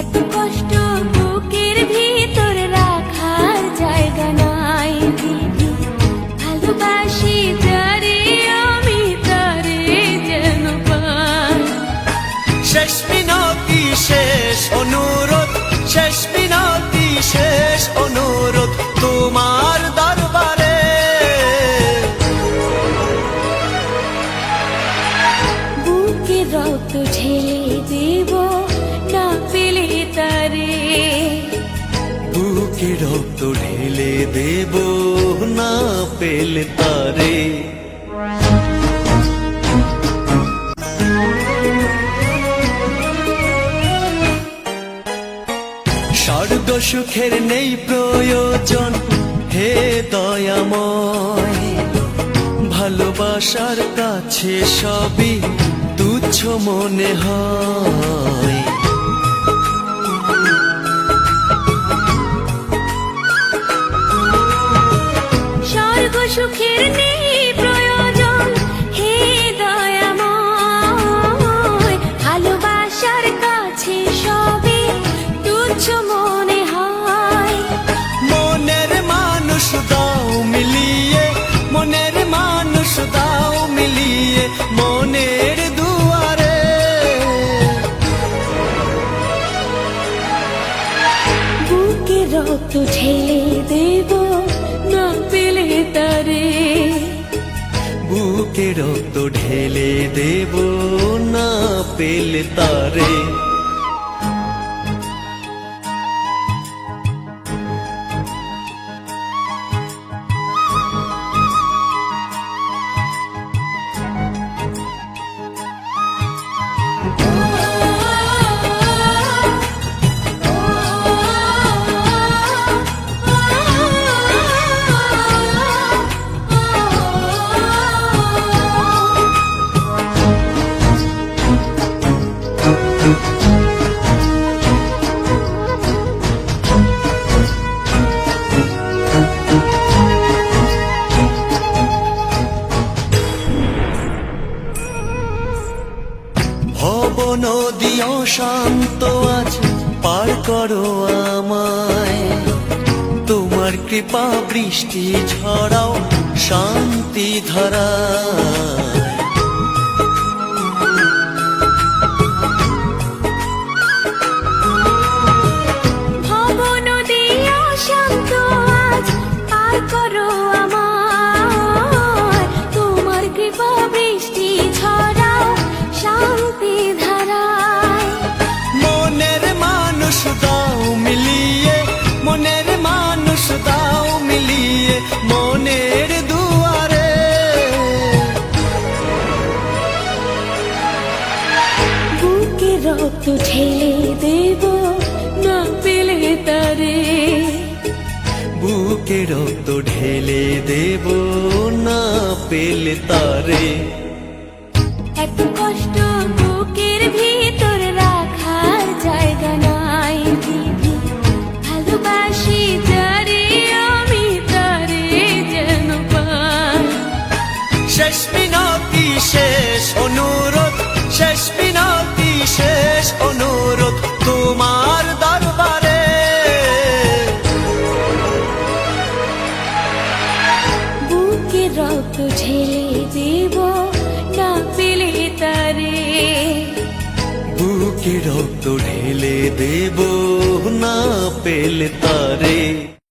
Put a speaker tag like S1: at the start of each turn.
S1: এত কষ্ট বুকের ভিতর রাখার জায়গা নাই দিদি, ভালোবাসি যারে আমি তারে যেন পাই।
S2: শেষ মিনতি শেষ অনুরোধ, শেষ মিনতি শেষ অনুরোধ তোমার দরবারে।
S1: বুকে রক্ত ঢেলে দেব না পেলে তারে,
S2: বুকে রক্ত ঢেলে দেব না পেলে তারে। স্বর্গ সুখের নেই প্রয়োজন হে দয়াময়, ভালোবাসার কাছে সবই তুচ্ছ মনে হয়।
S1: স্বর্গ সুখের নেই প্রয়োজন হে দয়াময়, ভালোবাসার কাছে সবে তুচ্ছ মনে হয়।
S2: মনের মানুষ দাও মিলিয়ে, মনের মানুষ দাও মিলিয়ে মনের দুয়ারে।
S1: বুকে রক্ত ঢেলে দেব না পেলে তারে,
S2: বুকে রক্ত ঢেলে দেব না পেলে তারে। ভব নদী অশান্ত আজ পার করো আমায়, তোমার কৃপা বৃষ্টি ঝরাও শান্তি ধারায়।
S1: ভব নদী অশান্ত আজ পার করো আমায়, তোমার কৃপা বৃষ্টি ঝরাও শান্তি ধারায়।
S2: মনের মানুষ দাও মিলিয়ে, মনের মানুষ দাও মিলিয়ে মনের দুয়ারে।
S1: বুকে রক্ত ঢেলে দেব না পেলে তারে,
S2: বুকে রক্ত ঢেলে দেব না পেলে তারে।
S1: এত কষ্ট বুকের ভিতর রাখার জায়গা নাই দিদি, ভালোবাসি যারে আমি তারে যেন পাই।
S2: শেষ মিনতি শেষ অনুরোধ, শেষ মিনতি শেষ অনুরোধ তোমার দরবারে।
S1: বুকে রক্ত ঢেলে দেব না পেলে তারে,
S2: বুকে রক্ত ঢেলে দেব না পেলে তারে।